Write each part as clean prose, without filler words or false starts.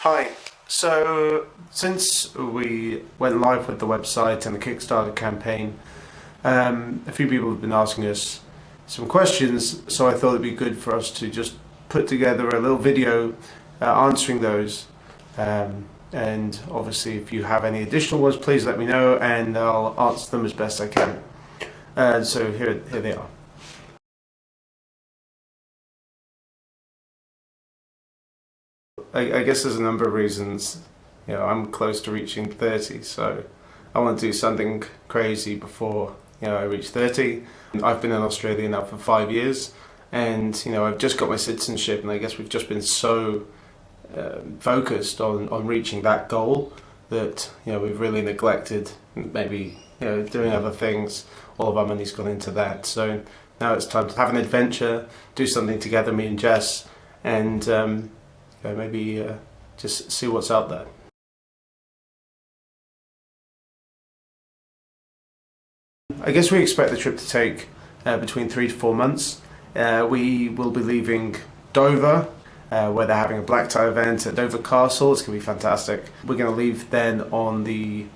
Hi. So, since we went live with the website and the Kickstarter campaign, a few people have been asking us some questions, so I thought it'd be good for us to just put together a little video answering those. And obviously, if you have any additional ones, please let me know and I'll answer them as best I can. So here they are. I guess there's a number of reasons. I'm close to reaching 30, so I want to do something crazy before I reach 30. I've been in Australia now for 5 years, and I've just got my citizenship, and I guess we've just been so focused on reaching that goal that we've really neglected maybe doing other things. All of our money's gone into that, so now it's time to have an adventure, do something together, me and Jess, and maybe just see what's out there. I guess we expect the trip to take between 3 to 4 months. We will be leaving Dover, where they're having a black tie event at Dover Castle. It's going to be fantastic. We're going to leave then that's on the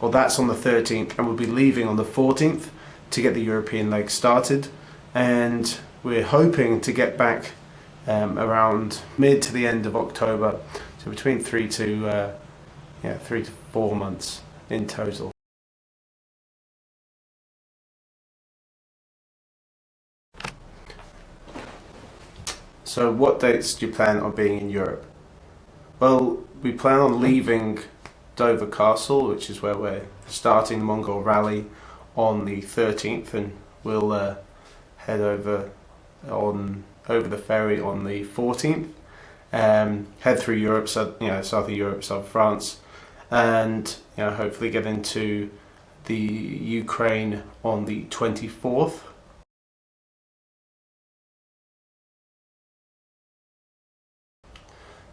13th, and we'll be leaving on the 14th to get the European leg started. And we're hoping to get back around mid to the end of October, so between 3 to 4 months in total. So what dates do you plan on being in Europe? Well, we plan on leaving Dover Castle, which is where we're starting the Mongol Rally, on the 13th, and we'll head over the ferry on the 14th, head through Europe, south of Europe, south of France, and hopefully get into the Ukraine on the 24th.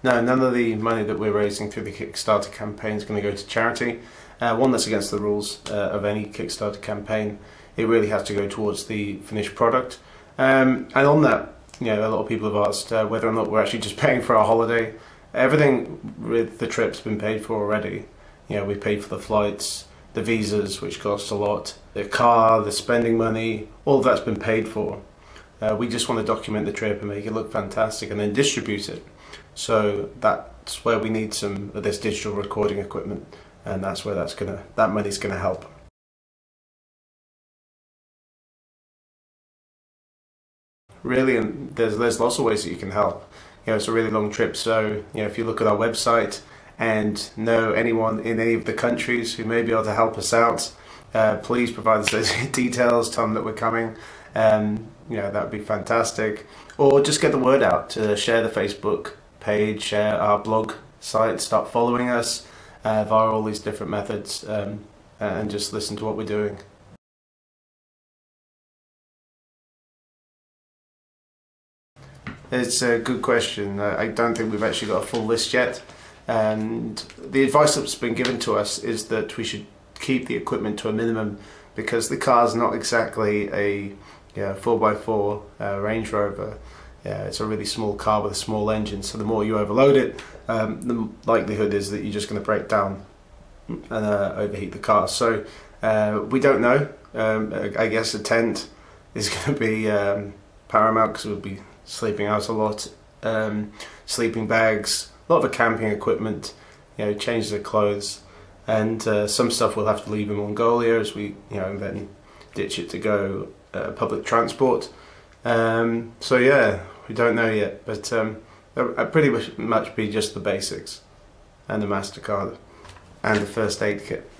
No, none of the money that we're raising through the Kickstarter campaign is going to go to charity. One, that's against the rules of any Kickstarter campaign. It really has to go towards the finished product. And on that, a lot of people have asked whether or not we're actually just paying for our holiday. Everything with the trip's been paid for already. We paid for the flights, the visas, which cost a lot, the car, the spending money, all of that's been paid for. We just want to document the trip and make it look fantastic and then distribute it. So that's where we need some of this digital recording equipment, and that's where that money's gonna help. Really, and there's lots of ways that you can help. It's a really long trip, so if you look at our website and know anyone in any of the countries who may be able to help us out, please provide us those details. Tell them that we're coming. That would be fantastic. Or just get the word out to share the Facebook page, share our blog site, start following us via all these different methods, and just listen to what we're doing. It's a good question. I don't think we've actually got a full list yet, and the advice that's been given to us is that we should keep the equipment to a minimum, because the car's not exactly a 4x4 Range Rover. It's a really small car with a small engine, so the more you overload it, the likelihood is that you're just going to break down and overheat the car. So we don't know. I guess a tent is going to be paramount, because we'll be sleeping out a lot. Sleeping bags, a lot of camping equipment, changes of clothes, and some stuff we'll have to leave in Mongolia as we then ditch it to go public transport. So yeah, we don't know yet, but I'd pretty much be just the basics, and the MasterCard, and the first aid kit.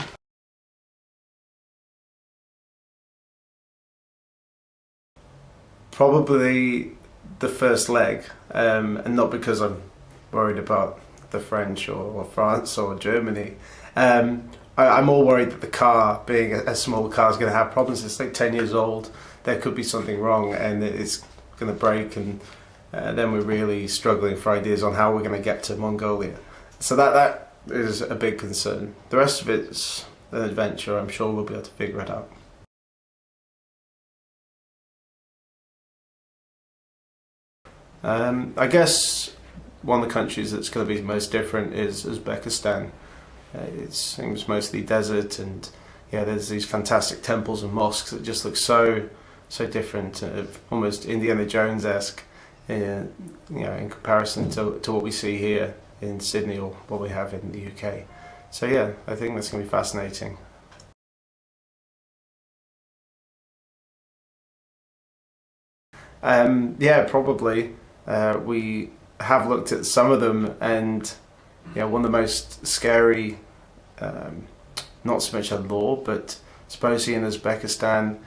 Probably the first leg, and not because I'm worried about the French or France or Germany. I'm more worried that the car, being a small car, is going to have problems. It's like 10 years old. There could be something wrong, and it's going to break, and then we're really struggling for ideas on how we're going to get to Mongolia. So that is a big concern. The rest of it's an adventure. I'm sure we'll be able to figure it out. I guess one of the countries that's going to be most different is Uzbekistan. It seems mostly desert, and yeah, there's these fantastic temples and mosques that just look so different, almost Indiana Jones-esque, you know, in comparison to what we see here in Sydney or what we have in the UK. So yeah, I think that's going to be fascinating. Yeah, probably. We have looked at some of them, and yeah, one of the most scary, not so much a law, but supposedly in Uzbekistan,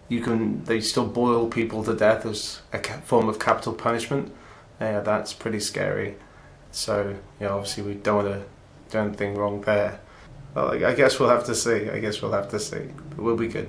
they still boil people to death as a form of capital punishment. Yeah, that's pretty scary. So yeah, obviously we don't want to do anything wrong there. Well, I guess we'll have to see. But we'll be good.